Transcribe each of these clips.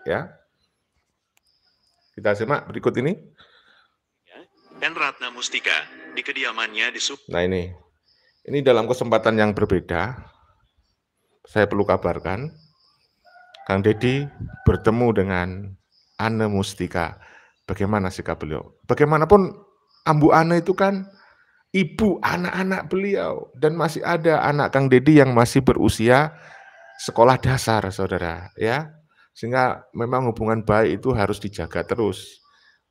ya. Kita simak berikut ini. N. Ratna Mustika di kediamannya di Nah ini dalam kesempatan yang berbeda, saya perlu kabarkan, Kang Deddy bertemu dengan Anne Mustika. Bagaimana sikap beliau? Bagaimanapun Ambu Anne itu kan ibu anak-anak beliau, dan masih ada anak Kang Deddy yang masih berusia sekolah dasar, saudara, ya. Sehingga memang hubungan baik itu harus dijaga terus.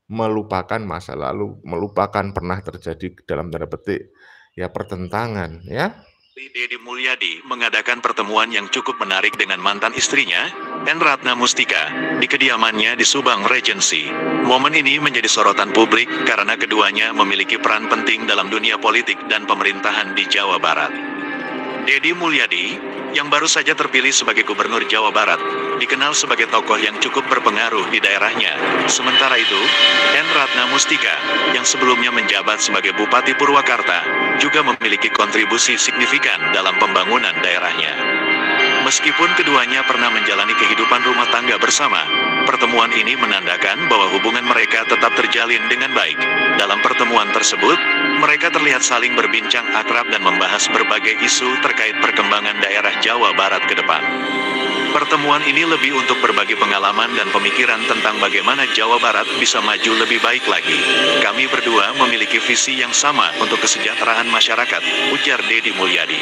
Melupakan masa lalu, melupakan pernah terjadi dalam tanda petik ya pertentangan, ya. Deddy Mulyadi mengadakan pertemuan yang cukup menarik dengan mantan istrinya, N. Ratna Mustika, di kediamannya di Subang Regency. Momen ini menjadi sorotan publik karena keduanya memiliki peran penting dalam dunia politik dan pemerintahan di Jawa Barat. Deddy Mulyadi, yang baru saja terpilih sebagai Gubernur Jawa Barat, dikenal sebagai tokoh yang cukup berpengaruh di daerahnya. Sementara itu, N. Ratna Mustika, yang sebelumnya menjabat sebagai Bupati Purwakarta, juga memiliki kontribusi signifikan dalam pembangunan daerahnya. Meskipun keduanya pernah menjalani kehidupan rumah tangga bersama, pertemuan ini menandakan bahwa hubungan mereka tetap terjalin dengan baik. Dalam pertemuan tersebut, mereka terlihat saling berbincang akrab dan membahas berbagai isu terkait perkembangan daerah Jawa Barat ke depan. Pertemuan ini lebih untuk berbagi pengalaman dan pemikiran tentang bagaimana Jawa Barat bisa maju lebih baik lagi. Kami berdua memiliki visi yang sama untuk kesejahteraan masyarakat, ujar Deddy Mulyadi.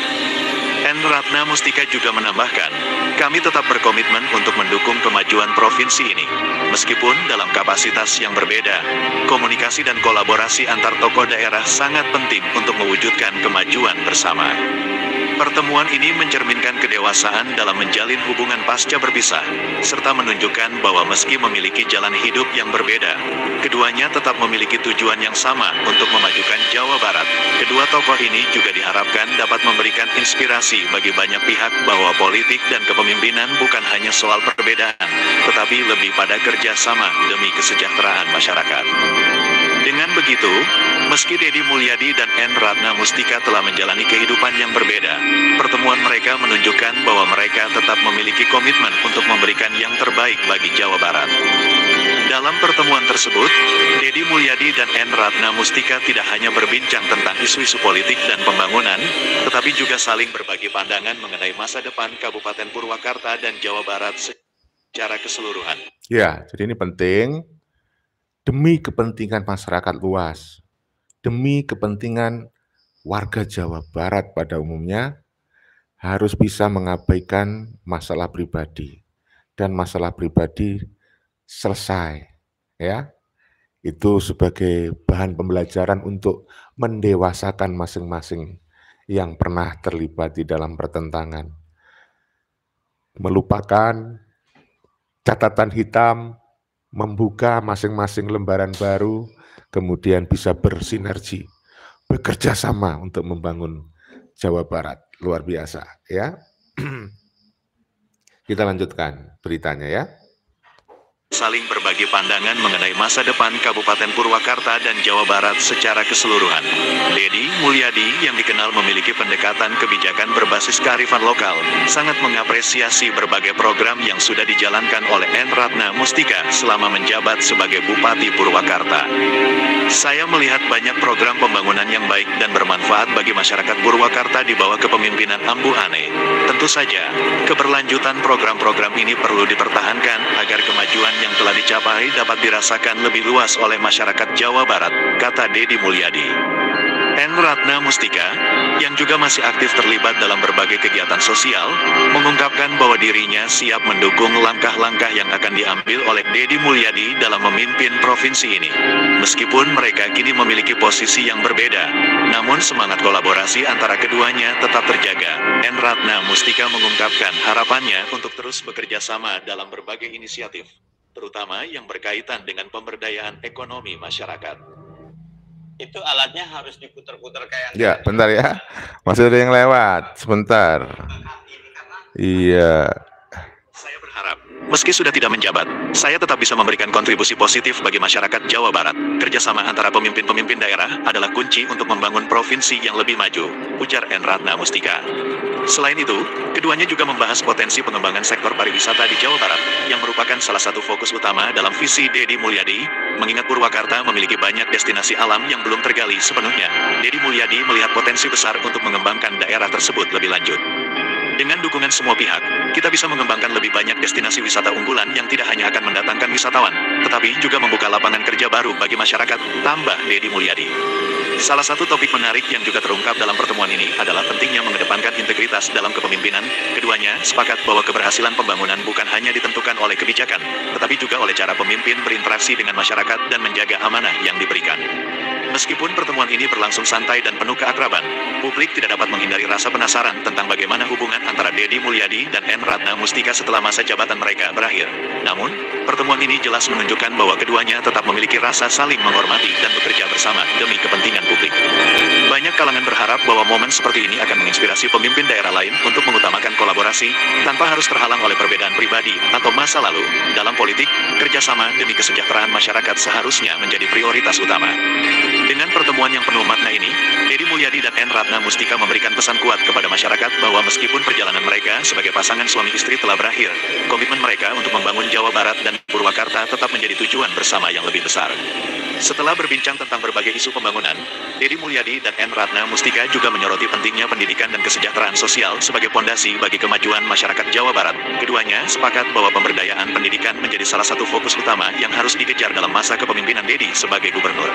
N. Ratna Mustika juga menambahkan, kami tetap berkomitmen untuk mendukung kemajuan provinsi ini. Meskipun dalam kapasitas yang berbeda, komunikasi dan kolaborasi antar tokoh daerah sangat penting untuk mewujudkan kemajuan bersama. Pertemuan ini mencerminkan kedewasaan dalam menjalin hubungan pasca berpisah, serta menunjukkan bahwa meski memiliki jalan hidup yang berbeda, keduanya tetap memiliki tujuan yang sama untuk memajukan Jawa Barat. Kedua tokoh ini juga diharapkan dapat memberikan inspirasi bagi banyak pihak bahwa politik dan kepemimpinan bukan hanya soal perbedaan, tetapi lebih pada kerjasama demi kesejahteraan masyarakat. Dengan begitu, meski Deddy Mulyadi dan N. Ratna Mustika telah menjalani kehidupan yang berbeda, pertemuan mereka menunjukkan bahwa mereka tetap memiliki komitmen untuk memberikan yang terbaik bagi Jawa Barat. Dalam pertemuan tersebut, Deddy Mulyadi dan N. Ratna Mustika tidak hanya berbincang tentang isu-isu politik dan pembangunan, tetapi juga saling berbagi pandangan mengenai masa depan Kabupaten Purwakarta dan Jawa Barat secara keseluruhan. Ya, jadi ini penting. Demi kepentingan masyarakat luas, demi kepentingan warga Jawa Barat pada umumnya, harus bisa mengabaikan masalah pribadi, dan masalah pribadi selesai, ya. Itu sebagai bahan pembelajaran untuk mendewasakan masing-masing yang pernah terlibat di dalam pertentangan. Melupakan catatan hitam, membuka masing-masing lembaran baru, kemudian bisa bersinergi, bekerja sama untuk membangun Jawa Barat. Luar biasa, ya. Kita lanjutkan beritanya, ya. Saling berbagi pandangan mengenai masa depan Kabupaten Purwakarta dan Jawa Barat secara keseluruhan. Deddy Mulyadi, yang dikenal memiliki pendekatan kebijakan berbasis kearifan lokal, sangat mengapresiasi berbagai program yang sudah dijalankan oleh N. Ratna Mustika selama menjabat sebagai Bupati Purwakarta. Saya melihat banyak program pembangunan yang baik dan bermanfaat bagi masyarakat Purwakarta di bawah kepemimpinan Ambu Ane. Tentu saja, keberlanjutan program-program ini perlu dipertahankan agar kemajuan yang telah dicapai dapat dirasakan lebih luas oleh masyarakat Jawa Barat, kata Deddy Mulyadi. N. Ratna Mustika, yang juga masih aktif terlibat dalam berbagai kegiatan sosial, mengungkapkan bahwa dirinya siap mendukung langkah-langkah yang akan diambil oleh Deddy Mulyadi dalam memimpin provinsi ini. Meskipun mereka kini memiliki posisi yang berbeda, namun semangat kolaborasi antara keduanya tetap terjaga. N. Ratna Mustika mengungkapkan harapannya untuk terus bekerja sama dalam berbagai inisiatif, terutama yang berkaitan dengan pemberdayaan ekonomi masyarakat. Itu alatnya harus diputar-putar kayak ya, bentar ya. Masih ada yang lewat. Sebentar. Iya. Saya berharap, meski sudah tidak menjabat, saya tetap bisa memberikan kontribusi positif bagi masyarakat Jawa Barat. Kerjasama antara pemimpin-pemimpin daerah adalah kunci untuk membangun provinsi yang lebih maju, ujar N. Ratna Mustika. Selain itu, keduanya juga membahas potensi pengembangan sektor pariwisata di Jawa Barat, yang merupakan salah satu fokus utama dalam visi Deddy Mulyadi, mengingat Purwakarta memiliki banyak destinasi alam yang belum tergali sepenuhnya. Deddy Mulyadi melihat potensi besar untuk mengembangkan daerah tersebut lebih lanjut. Dengan dukungan semua pihak, kita bisa mengembangkan lebih banyak destinasi wisata unggulan yang tidak hanya akan mendatangkan wisatawan, tetapi juga membuka lapangan kerja baru bagi masyarakat, tambah Deddy Mulyadi. Salah satu topik menarik yang juga terungkap dalam pertemuan ini adalah pentingnya mengedepankan integritas dalam kepemimpinan. Keduanya sepakat bahwa keberhasilan pembangunan bukan hanya ditentukan oleh kebijakan, tetapi juga oleh cara pemimpin berinteraksi dengan masyarakat dan menjaga amanah yang diberikan. Meskipun pertemuan ini berlangsung santai dan penuh keakraban, publik tidak dapat menghindari rasa penasaran tentang bagaimana hubungan antara Deddy Mulyadi dan N. Ratna Mustika setelah masa jabatan mereka berakhir. Namun, pertemuan ini jelas menunjukkan bahwa keduanya tetap memiliki rasa saling menghormati dan bekerja bersama demi kepentingan publik. Banyak kalangan berharap bahwa momen seperti ini akan menginspirasi pemimpin daerah lain untuk mengutamakan kolaborasi, tanpa harus terhalang oleh perbedaan pribadi atau masa lalu. Dalam politik, kerjasama demi kesejahteraan masyarakat seharusnya menjadi prioritas utama. Dengan pertemuan yang penuh makna ini, Deddy Mulyadi dan N. Ratna Mustika memberikan pesan kuat kepada masyarakat bahwa meskipun perjalanan mereka sebagai pasangan suami istri telah berakhir, komitmen mereka untuk membangun Jawa Barat dan Purwakarta tetap menjadi tujuan bersama yang lebih besar. Setelah berbincang tentang berbagai isu pembangunan, Deddy Mulyadi dan N. Ratna Mustika juga menyoroti pentingnya pendidikan dan kesejahteraan sosial sebagai pondasi bagi kemajuan masyarakat Jawa Barat. Keduanya sepakat bahwa pemberdayaan pendidikan menjadi salah satu fokus utama yang harus dikejar dalam masa kepemimpinan Deddy sebagai gubernur.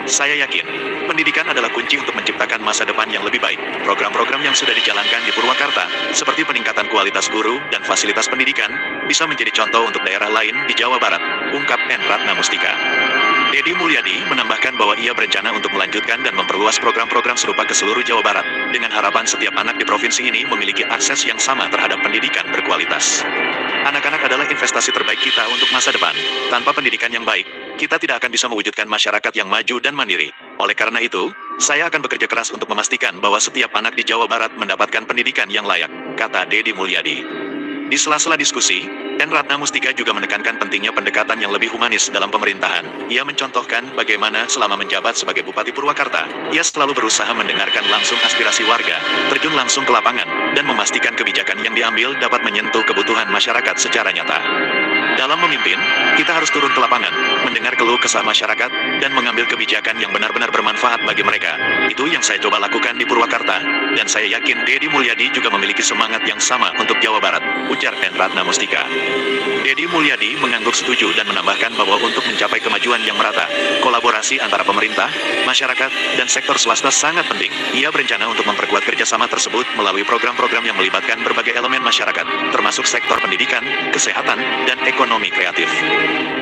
Saya yakin, pendidikan adalah kunci untuk menciptakan masa depan yang lebih baik. Program-program yang sudah dijalankan di Purwakarta, seperti peningkatan kualitas guru dan fasilitas pendidikan, bisa menjadi contoh untuk daerah lain di Jawa Barat, ungkap N. Ratna Mustika. Deddy Mulyadi menambahkan bahwa ia berencana untuk melanjutkan dan memperluas program-program serupa ke seluruh Jawa Barat, dengan harapan setiap anak di provinsi ini memiliki akses yang sama terhadap pendidikan berkualitas. Anak-anak adalah investasi terbaik kita untuk masa depan. Tanpa pendidikan yang baik, kita tidak akan bisa mewujudkan masyarakat yang maju dan mandiri. Oleh karena itu, saya akan bekerja keras untuk memastikan bahwa setiap anak di Jawa Barat mendapatkan pendidikan yang layak, kata Deddy Mulyadi. Di sela-sela diskusi, N. Ratna Mustika juga menekankan pentingnya pendekatan yang lebih humanis dalam pemerintahan. Ia mencontohkan bagaimana selama menjabat sebagai Bupati Purwakarta, ia selalu berusaha mendengarkan langsung aspirasi warga, terjun langsung ke lapangan, dan memastikan kebijakan yang diambil dapat menyentuh kebutuhan masyarakat secara nyata. Dalam memimpin, kita harus turun ke lapangan, mendengar keluh kesah masyarakat, dan mengambil kebijakan yang benar-benar bermanfaat bagi mereka. Itu yang saya coba lakukan di Purwakarta, dan saya yakin Deddy Mulyadi juga memiliki semangat yang sama untuk Jawa Barat, ujar N. Ratna Mustika. Deddy Mulyadi mengangguk setuju dan menambahkan bahwa untuk mencapai kemajuan yang merata, kolaborasi antara pemerintah, masyarakat, dan sektor swasta sangat penting. Ia berencana untuk memperkuat kerjasama tersebut melalui program-program yang melibatkan berbagai elemen masyarakat, termasuk sektor pendidikan, kesehatan, dan ekonomi kreatif.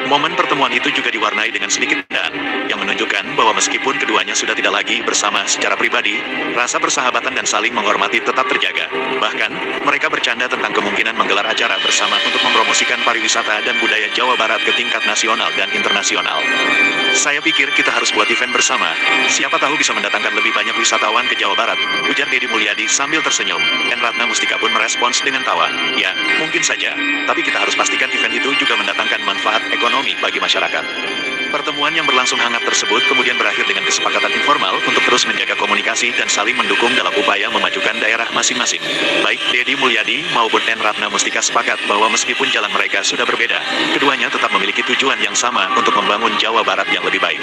Momen pertemuan itu juga diwarnai dengan sedikit dan yang menunjukkan bahwa meskipun keduanya sudah tidak lagi bersama secara pribadi, rasa persahabatan dan saling menghormati tetap terjaga. Bahkan, mereka bercanda tentang kemungkinan menggelar acara bersama untuk mempromosikan pariwisata dan budaya Jawa Barat ke tingkat nasional dan internasional. Saya pikir kita harus buat event bersama. Siapa tahu bisa mendatangkan lebih banyak wisatawan ke Jawa Barat, ujar Deddy Mulyadi sambil tersenyum. N. Ratna Mustika pun merespons dengan tawa. Ya, mungkin saja. Tapi kita harus pastikan event itu juga mendatangkan manfaat ekonomi bagi masyarakat. Pertemuan yang berlangsung hangat tersebut kemudian berakhir dengan kesepakatan informal untuk terus menjaga komunikasi dan saling mendukung dalam upaya memajukan daerah masing-masing. Baik Deddy Mulyadi maupun N. Ratna Mustika sepakat bahwa meskipun jalan mereka sudah berbeda, keduanya tetap memiliki tujuan yang sama untuk membangun Jawa Barat yang lebih baik.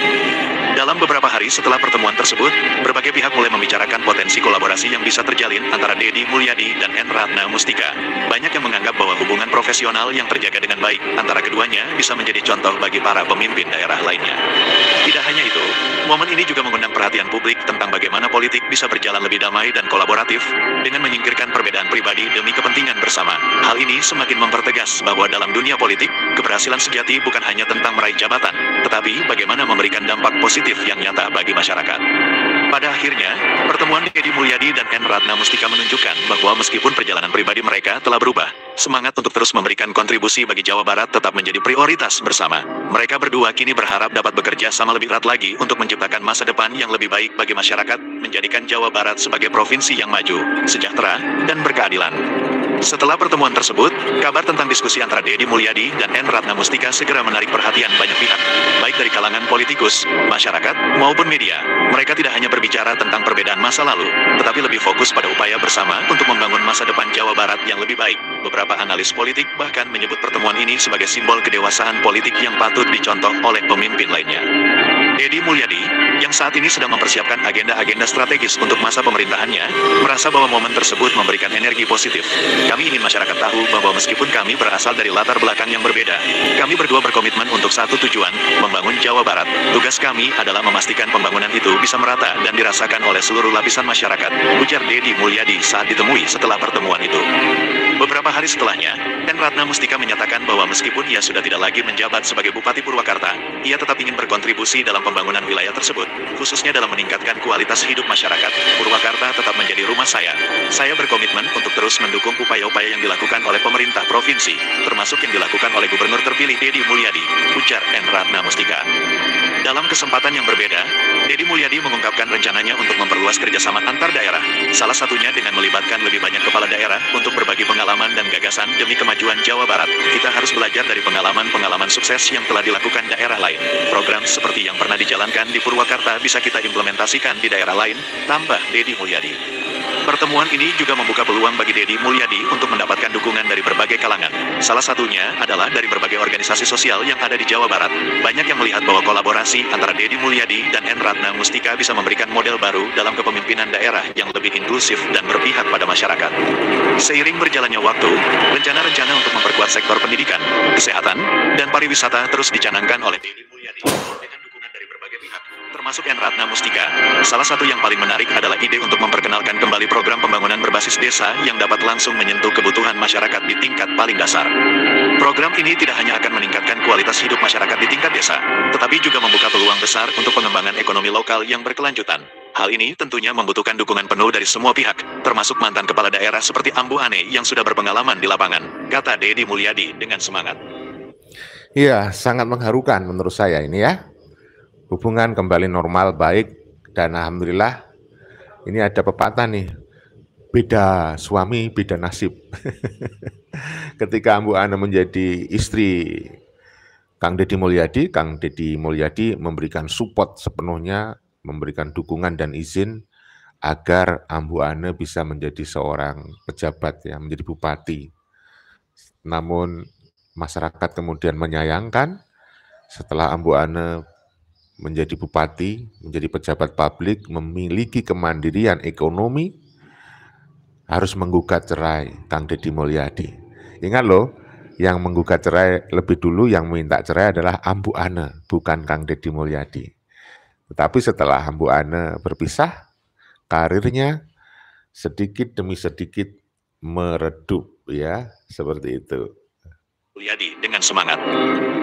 Dalam beberapa hari setelah pertemuan tersebut, berbagai pihak mulai membicarakan potensi kolaborasi yang bisa terjalin antara Deddy Mulyadi dan N. Ratna Mustika. Banyak yang menganggap bahwa hubungan profesional yang terjaga dengan baik antara keduanya bisa menjadi contoh bagi para pemimpin daerah lainnya. Tidak hanya itu, momen ini juga mengundang perhatian publik tentang bagaimana politik bisa berjalan lebih damai dan kolaboratif dengan menyingkirkan perbedaan pribadi demi kepentingan bersama. Hal ini semakin mempertegas bahwa dalam dunia politik, keberhasilan sejati bukan hanya tentang meraih jabatan, tetapi bagaimana memberikan dampak positif yang nyata bagi masyarakat. Pada akhirnya, pertemuan Deddy Mulyadi dan N. Ratna Mustika menunjukkan bahwa meskipun perjalanan pribadi mereka telah berubah, semangat untuk terus memberikan kontribusi bagi Jawa Barat tetap menjadi prioritas bersama. Mereka berdua kini berharap dapat bekerja sama lebih erat lagi untuk menciptakan masa depan yang lebih baik bagi masyarakat, menjadikan Jawa Barat sebagai provinsi yang maju, sejahtera, dan berkeadilan. Setelah pertemuan tersebut, kabar tentang diskusi antara Deddy Mulyadi dan N. Ratna Mustika segera menarik perhatian banyak pihak, baik dari kalangan politikus, masyarakat, maupun media. Mereka tidak hanya berbicara tentang perbedaan masa lalu, tetapi lebih fokus pada upaya bersama untuk membangun masa depan Jawa Barat yang lebih baik. Beberapa analis politik bahkan menyebut pertemuan ini sebagai simbol kedewasaan politik yang patut dicontoh oleh pemimpin lainnya. Deddy Mulyadi, yang saat ini sedang mempersiapkan agenda-agenda strategis untuk masa pemerintahannya, merasa bahwa momen tersebut memberikan energi positif. Kami ingin masyarakat tahu bahwa meskipun kami berasal dari latar belakang yang berbeda, kami berdua berkomitmen untuk satu tujuan, membangun Jawa Barat. Tugas kami adalah memastikan pembangunan itu bisa merata dan dirasakan oleh seluruh lapisan masyarakat, ujar Deddy Mulyadi saat ditemui setelah pertemuan itu. Beberapa hari setelahnya, N. Ratna Mustika menyatakan bahwa meskipun ia sudah tidak lagi menjabat sebagai Bupati Purwakarta, ia tetap ingin berkontribusi dalam pembangunan wilayah tersebut, khususnya dalam meningkatkan kualitas hidup masyarakat. Purwakarta tetap menjadi rumah saya. Saya berkomitmen untuk terus mendukung upaya-upaya yang dilakukan oleh pemerintah provinsi, termasuk yang dilakukan oleh Gubernur terpilih Deddy Mulyadi, ujar N. Ratna Mustika. Dalam kesempatan yang berbeda, Deddy Mulyadi mengungkapkan rencananya untuk memperluas kerjasama antar daerah, salah satunya dengan melibatkan lebih banyak kepala daerah untuk berbagi pengalaman dan gagasan demi kemajuan Jawa Barat. Kita harus belajar dari pengalaman-pengalaman sukses yang telah dilakukan daerah lain. Program seperti yang pernah dijalankan di Purwakarta bisa kita implementasikan di daerah lain, tambah Deddy Mulyadi. Pertemuan ini juga membuka peluang bagi Deddy Mulyadi untuk mendapatkan dukungan dari berbagai kalangan. Salah satunya adalah dari berbagai organisasi sosial yang ada di Jawa Barat. Banyak yang melihat bahwa kolaborasi antara Deddy Mulyadi dan N. Ratna Mustika bisa memberikan model baru dalam kepemimpinan daerah yang lebih inklusif dan berpihak pada masyarakat. Seiring berjalannya waktu, rencana-rencana untuk memperkuat sektor pendidikan, kesehatan, dan pariwisata terus dicanangkan oleh Deddy Mulyadi dengan dukungan dari berbagai pihak, termasuk N. Ratna Mustika. Salah satu yang paling menarik adalah ide untuk memperkenalkan kembali program pembangunan berbasis desa yang dapat langsung menyentuh kebutuhan masyarakat di tingkat paling dasar. Program ini tidak hanya akan meningkatkan kualitas hidup masyarakat di tingkat desa, tetapi juga membuka peluang besar untuk pengembangan ekonomi lokal yang berkelanjutan. Hal ini tentunya membutuhkan dukungan penuh dari semua pihak, termasuk mantan kepala daerah seperti Ambu Ane yang sudah berpengalaman di lapangan, kata Deddy Mulyadi dengan semangat. Iya, sangat mengharukan menurut saya ini ya. Hubungan kembali normal baik dan alhamdulillah ini ada pepatah nih, beda suami beda nasib. Ketika Ambu Ane menjadi istri Kang Deddy Mulyadi memberikan support sepenuhnya, memberikan dukungan dan izin agar Ambu Ane bisa menjadi seorang pejabat ya, menjadi bupati. Namun masyarakat kemudian menyayangkan setelah Ambu Ane menjadi bupati, menjadi pejabat publik, memiliki kemandirian ekonomi, harus menggugat cerai Kang Deddy Mulyadi. Ingat loh, yang menggugat cerai lebih dulu, yang minta cerai adalah Ambu Ane, bukan Kang Deddy Mulyadi. Tetapi setelah Ambu Ane berpisah, karirnya sedikit demi sedikit meredup ya, seperti itu. Mulyadi dengan semangat.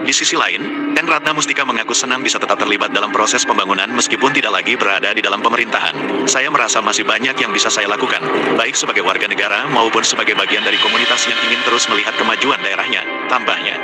Di sisi lain, N. Ratna Mustika mengaku senang bisa tetap terlibat dalam proses pembangunan meskipun tidak lagi berada di dalam pemerintahan. Saya merasa masih banyak yang bisa saya lakukan, baik sebagai warga negara maupun sebagai bagian dari komunitas yang ingin terus melihat kemajuan daerahnya, tambahnya.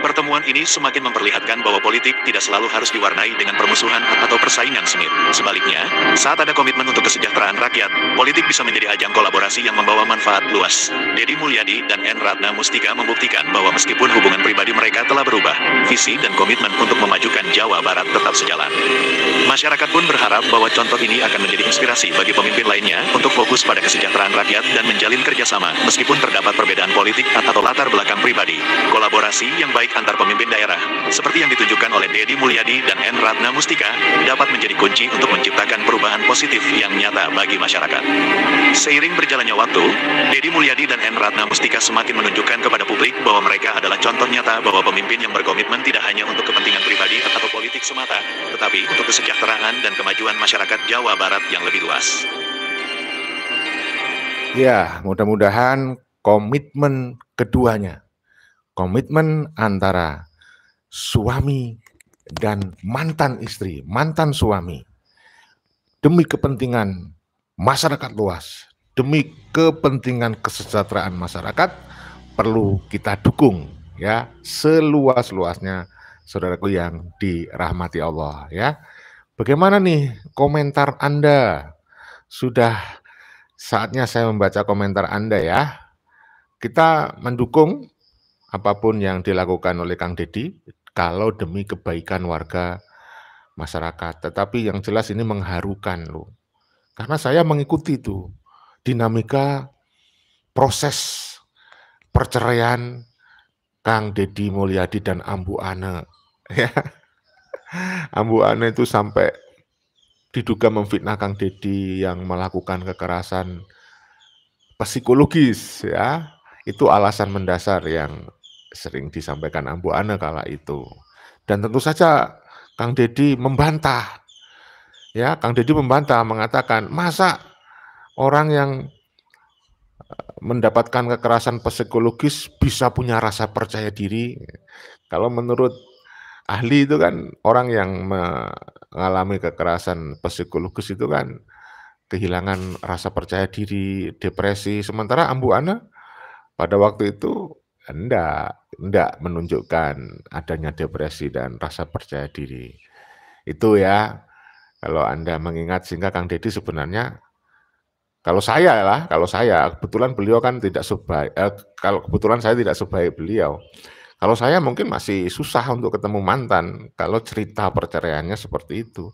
Pertemuan ini semakin memperlihatkan bahwa politik tidak selalu harus diwarnai dengan permusuhan atau persaingan sengit. Sebaliknya, saat ada komitmen untuk kesejahteraan rakyat, politik bisa menjadi ajang kolaborasi yang membawa manfaat luas. Deddy Mulyadi dan N. Ratna Mustika membuktikan bahwa meskipun hubungan pribadi mereka telah berubah, visi dan komitmen untuk memajukan Jawa Barat tetap sejalan. Masyarakat pun berharap bahwa contoh ini akan menjadi inspirasi bagi pemimpin lainnya untuk fokus pada kesejahteraan rakyat dan menjalin kerjasama meskipun terdapat perbedaan politik atau latar belakang pribadi. Kolaborasi yang baik antar pemimpin daerah, seperti yang ditunjukkan oleh Deddy Mulyadi dan N. Ratna Mustika, dapat menjadi kunci untuk menciptakan perubahan positif yang nyata bagi masyarakat. Seiring berjalannya waktu, Deddy Mulyadi dan N. Ratna Mustika semakin menunjukkan kepada publik bahwa mereka adalah contoh nyata bahwa pemimpin yang berkomitmen tidak hanya untuk kepentingan pribadi atau politik semata, tetapi untuk kesejahteraan dan kemajuan masyarakat Jawa Barat yang lebih luas. Ya, mudah-mudahan komitmen keduanya, komitmen antara suami dan mantan istri, mantan suami, demi kepentingan masyarakat luas, demi kepentingan kesejahteraan masyarakat, perlu kita dukung ya seluas-luasnya, saudaraku yang dirahmati Allah ya. Bagaimana nih komentar Anda? Sudah saatnya saya membaca komentar Anda ya. kita mendukung apapun yang dilakukan oleh Kang Deddy kalau demi kebaikan warga masyarakat. Tetapi yang jelas ini mengharukan loh. Karena saya mengikuti tuh dinamika proses perceraian Kang Deddy Mulyadi dan Ambu Ane. Ya, Ambu Ane itu sampai diduga memfitnah Kang Deddy yang melakukan kekerasan psikologis, ya. Itu alasan mendasar yang sering disampaikan Ambu Ane kala itu. Dan tentu saja Kang Deddy membantah. Ya, Kang Deddy membantah mengatakan, "Masa orang yang mendapatkan kekerasan psikologis bisa punya rasa percaya diri?" Kalau menurut ahli itu kan orang yang mengalami kekerasan psikologis itu kan kehilangan rasa percaya diri, depresi. Sementara Ambu Ane pada waktu itu enggak menunjukkan adanya depresi dan rasa percaya diri. Itu ya, kalau Anda mengingat, sehingga Kang Deddy sebenarnya, kalau saya, kebetulan beliau kan tidak sebaik, kalau kebetulan saya tidak sebaik beliau. Kalau saya mungkin masih susah untuk ketemu mantan, kalau cerita perceraiannya seperti itu.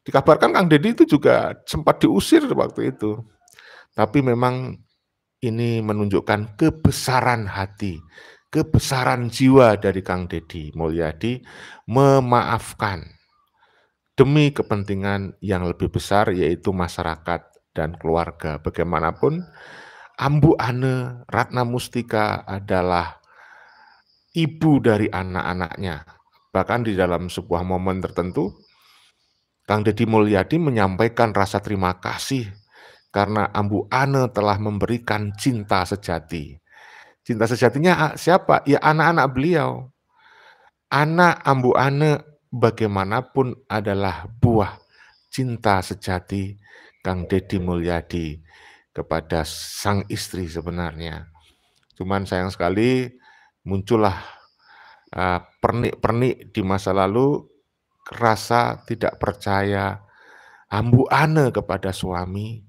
Dikabarkan Kang Deddy itu juga sempat diusir waktu itu. Tapi memang ini menunjukkan kebesaran hati, kebesaran jiwa dari Kang Deddy Mulyadi memaafkan demi kepentingan yang lebih besar, yaitu masyarakat dan keluarga. Bagaimanapun, Ambu Ane Ratna Mustika adalah ibu dari anak-anaknya. Bahkan di dalam sebuah momen tertentu, Kang Deddy Mulyadi menyampaikan rasa terima kasih karena Ambu Ane telah memberikan cinta sejati. Cinta sejatinya siapa? Ya anak-anak beliau. Anak Ambu Ane bagaimanapun adalah buah cinta sejati Kang Deddy Mulyadi kepada sang istri sebenarnya. Cuman sayang sekali muncullah pernik-pernik di masa lalu, rasa tidak percaya Ambu Ane kepada suami,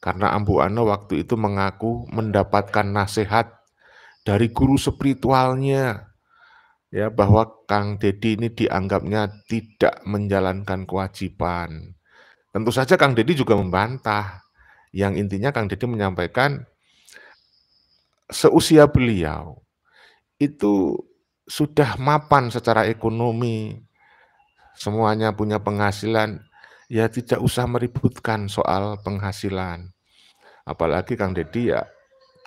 karena Ambu Ane waktu itu mengaku mendapatkan nasihat dari guru spiritualnya, ya, bahwa Kang Deddy ini dianggapnya tidak menjalankan kewajiban. Tentu saja Kang Deddy juga membantah. Yang intinya Kang Deddy menyampaikan seusia beliau itu sudah mapan secara ekonomi, semuanya punya penghasilan, ya tidak usah meributkan soal penghasilan. Apalagi Kang Deddy ya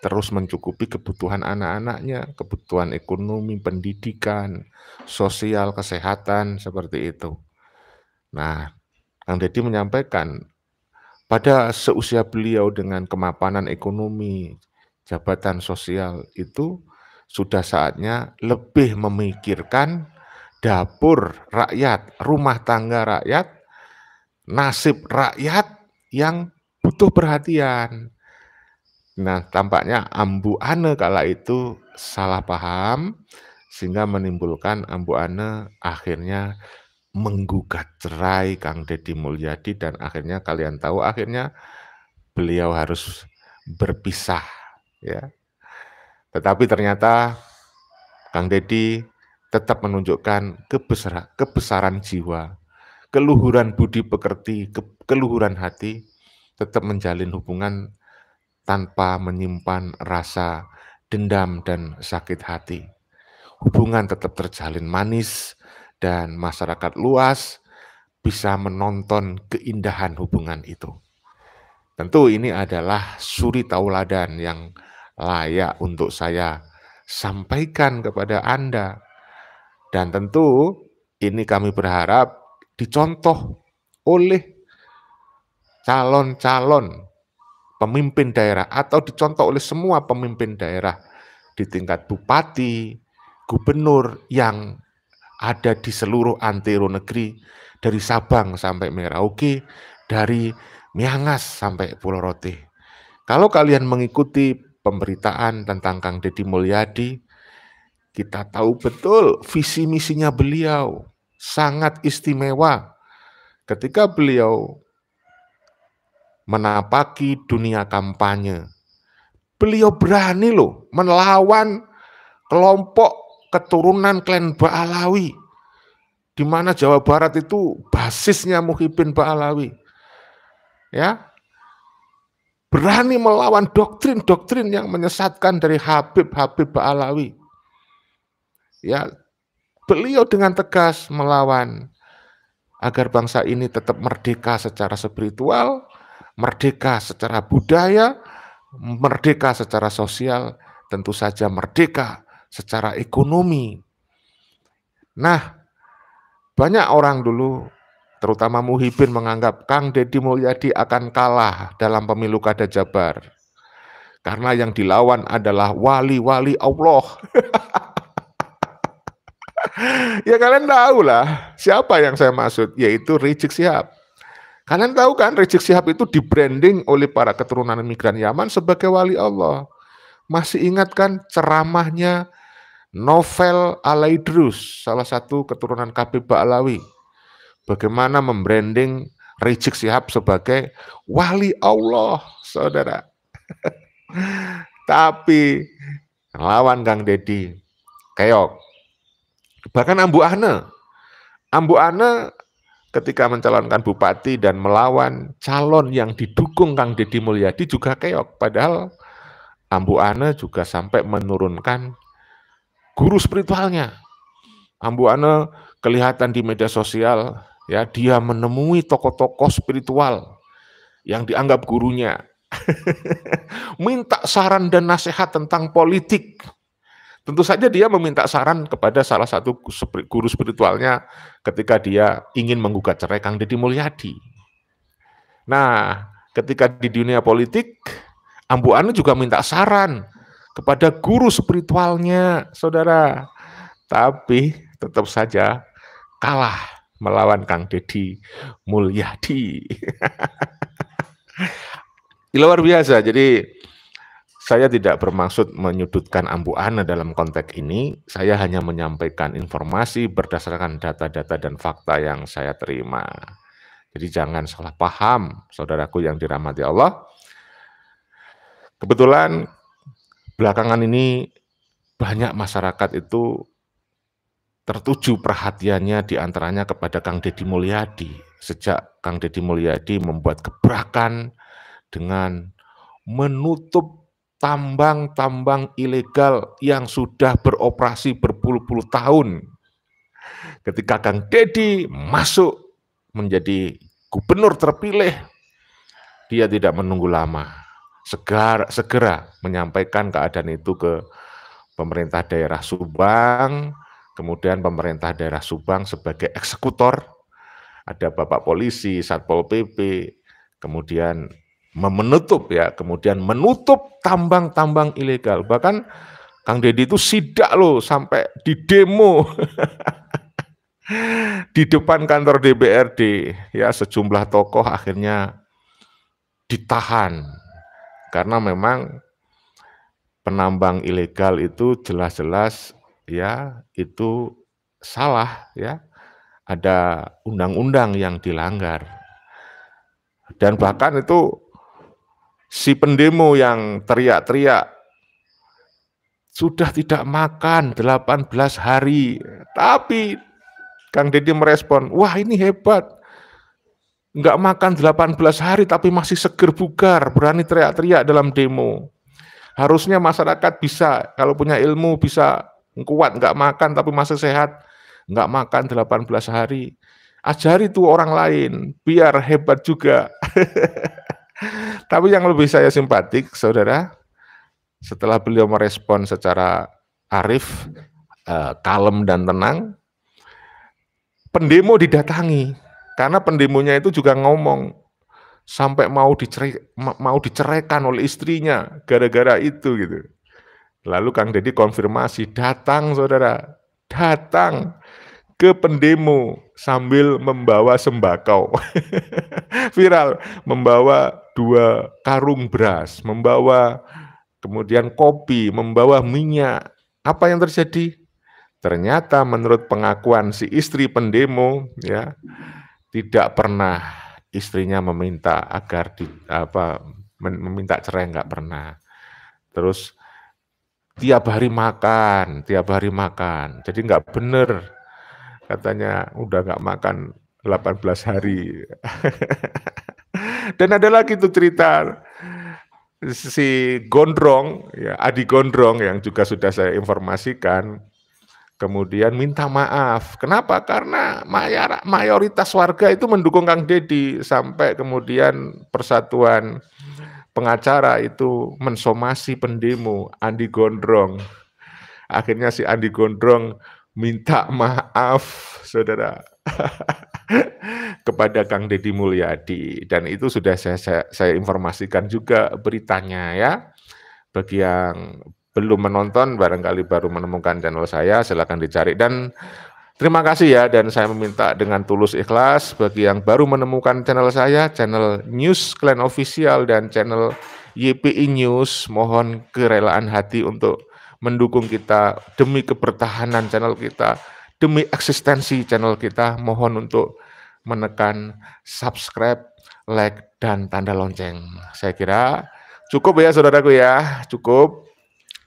terus mencukupi kebutuhan anak-anaknya, kebutuhan ekonomi, pendidikan, sosial, kesehatan, seperti itu. Nah, Kang Deddy menyampaikan, pada seusia beliau dengan kemapanan ekonomi, jabatan sosial itu sudah saatnya lebih memikirkan dapur rakyat, rumah tangga rakyat, nasib rakyat yang butuh perhatian. Nah, tampaknya Ambu Ane kala itu salah paham, sehingga menimbulkan Ambu Ane akhirnya menggugat cerai Kang Deddy Mulyadi, dan akhirnya kalian tahu akhirnya beliau harus berpisah, ya. Tetapi ternyata Kang Deddy tetap menunjukkan kebesaran jiwa, keluhuran budi pekerti, keluhuran hati, tetap menjalin hubungan tanpa menyimpan rasa dendam dan sakit hati. Hubungan tetap terjalin manis dan masyarakat luas bisa menonton keindahan hubungan itu. Tentu ini adalah suri tauladan yang layak untuk saya sampaikan kepada Anda. Dan tentu ini kami berharap dicontoh oleh calon-calon pemimpin daerah atau dicontoh oleh semua pemimpin daerah di tingkat bupati, gubernur yang ada di seluruh antero negeri, dari Sabang sampai Merauke, dari Miangas sampai Pulau Rote. Kalau kalian mengikuti pemberitaan tentang Kang Deddy Mulyadi, kita tahu betul visi misinya beliau sangat istimewa. Ketika beliau menapaki dunia kampanye, Beliau berani loh melawan kelompok keturunan klan Ba'alawi, di mana Jawa Barat itu basisnya Muhyiddin Ba'alawi. Ya, berani melawan doktrin-doktrin yang menyesatkan dari Habib-Habib Ba'alawi. Ya, beliau dengan tegas melawan agar bangsa ini tetap merdeka secara spiritual, merdeka secara budaya, merdeka secara sosial, tentu saja merdeka secara ekonomi. Nah, banyak orang dulu, terutama Muhyiddin, menganggap Kang Deddy Mulyadi akan kalah dalam pemilu Kada Jabar. Karena yang dilawan adalah wali-wali Allah. Ya kalian tahu lah siapa yang saya maksud, yaitu Rizik Syihab. Kalian tahu kan Rizik Syihab itu di-branding oleh para keturunan migran Yaman sebagai wali Allah. Masih ingat kan ceramahnya Novel Alaidrus, salah satu keturunan Habib Ba'alawi, bagaimana membranding Rizik Syihab sebagai wali Allah, saudara. Tapi lawan Kang Deddy keok. Bahkan Ambu Ane ketika mencalonkan bupati dan melawan calon yang didukung Kang Deddy Mulyadi juga keok. Padahal Ambu Ane juga sampai menurunkan guru spiritualnya. Ambu Ane kelihatan di media sosial, ya, dia menemui tokoh-tokoh spiritual yang dianggap gurunya. Minta saran dan nasihat tentang politik. Tentu saja dia meminta saran kepada salah satu guru spiritualnya ketika dia ingin menggugat cerai Kang Deddy Mulyadi. Nah, ketika di dunia politik, Ambu Ane juga minta saran kepada guru spiritualnya, saudara. Tapi tetap saja kalah melawan Kang Deddy Mulyadi. Luar biasa. Jadi saya tidak bermaksud menyudutkan Ambu Ane dalam konteks ini. Saya hanya menyampaikan informasi berdasarkan data-data dan fakta yang saya terima. Jadi jangan salah paham, saudaraku yang dirahmati Allah. Kebetulan belakangan ini banyak masyarakat itu tertuju perhatiannya diantaranya kepada Kang Deddy Mulyadi. Sejak Kang Deddy Mulyadi membuat gebrakan dengan menutup tambang-tambang ilegal yang sudah beroperasi berpuluh-puluh tahun. Ketika Kang Deddy masuk menjadi gubernur terpilih, dia tidak menunggu lama. Segera menyampaikan keadaan itu ke pemerintah daerah Subang, kemudian pemerintah daerah Subang sebagai eksekutor, ada Bapak Polisi, Satpol PP, kemudian menutup tambang-tambang ilegal. Bahkan Kang Deddy itu sidak loh sampai di demo di depan kantor DPRD. Ya, sejumlah tokoh akhirnya ditahan karena memang penambang ilegal itu jelas-jelas ya itu salah, ya. Ada undang-undang yang dilanggar. Dan bahkan itu si pendemo yang teriak-teriak sudah tidak makan 18 hari. Tapi Kang Deddy merespon, wah ini hebat. Enggak makan 18 hari tapi masih seger bugar, berani teriak-teriak dalam demo. Harusnya masyarakat bisa, kalau punya ilmu bisa kuat, enggak makan tapi masih sehat. Enggak makan 18 hari. Ajari tuh orang lain, biar hebat juga. Tapi yang lebih saya simpatik, saudara, setelah beliau merespon secara arif, kalem dan tenang, pendemo didatangi. Karena pendemonya itu juga ngomong, sampai mau diceraikan oleh istrinya, gara-gara itu gitu. Lalu Kang Deddy konfirmasi, datang saudara, datang ke pendemo sambil membawa sembakau. Viral, membawa 2 karung beras, membawa kemudian kopi, membawa minyak. Apa yang terjadi? Ternyata menurut pengakuan si istri pendemo, ya, tidak pernah istrinya meminta agar meminta cerai, enggak pernah. Terus tiap hari makan. Jadi nggak bener. Katanya udah nggak makan 18 hari. Dan ada lagi tuh cerita si Gondrong, ya, Adi Gondrong yang juga sudah saya informasikan, kemudian minta maaf. Kenapa? Karena mayoritas warga itu mendukung Kang Deddy, sampai kemudian Persatuan Pengacara itu mensomasi pendemo Andi Gondrong. Akhirnya si Andi Gondrong minta maaf, saudara, kepada Kang Deddy Mulyadi, dan itu sudah saya informasikan juga beritanya ya. Bagi yang belum menonton, barangkali baru menemukan channel saya, silakan dicari. Dan terima kasih ya, dan saya meminta dengan tulus ikhlas bagi yang baru menemukan channel saya, channel News Clan Official dan channel YPI News, mohon kerelaan hati untuk mendukung kita demi kebertahanan channel kita, demi eksistensi channel kita. Mohon untuk menekan subscribe, like, dan tanda lonceng. Saya kira cukup ya saudaraku ya, cukup.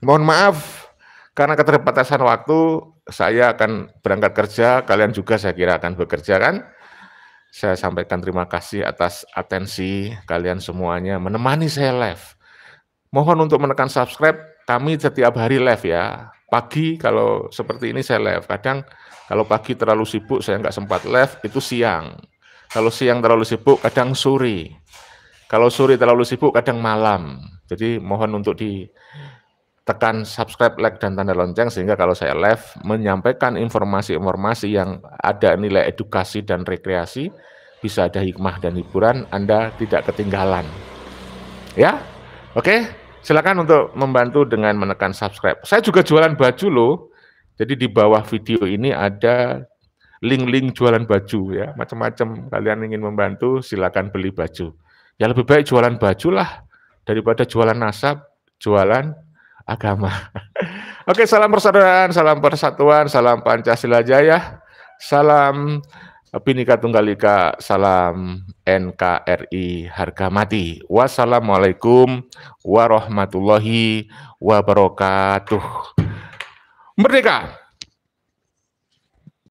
Mohon maaf karena keterbatasan waktu, saya akan berangkat kerja, kalian juga saya kira akan bekerja kan. Saya sampaikan terima kasih atas atensi kalian semuanya menemani saya live. Mohon untuk menekan subscribe, kami setiap hari live ya. Pagi kalau seperti ini saya live, kadang kalau pagi terlalu sibuk saya nggak sempat live, itu siang. Kalau siang terlalu sibuk, kadang sore. Kalau sore terlalu sibuk, kadang malam. Jadi mohon untuk ditekan subscribe, like, dan tanda lonceng, sehingga kalau saya live menyampaikan informasi-informasi yang ada nilai edukasi dan rekreasi, bisa ada hikmah dan hiburan, Anda tidak ketinggalan. Ya, oke, silakan untuk membantu dengan menekan subscribe. Saya juga jualan baju loh. Jadi di bawah video ini ada link-link jualan baju ya, macam-macam. Kalian ingin membantu, silakan beli baju. Ya lebih baik jualan baju lah daripada jualan nasab, jualan agama. Oke, salam persaudaraan, salam persatuan, salam Pancasila Jaya, salam Bhinneka Tunggal Ika, salam NKRI harga mati. Wassalamualaikum warahmatullahi wabarakatuh. Merdeka!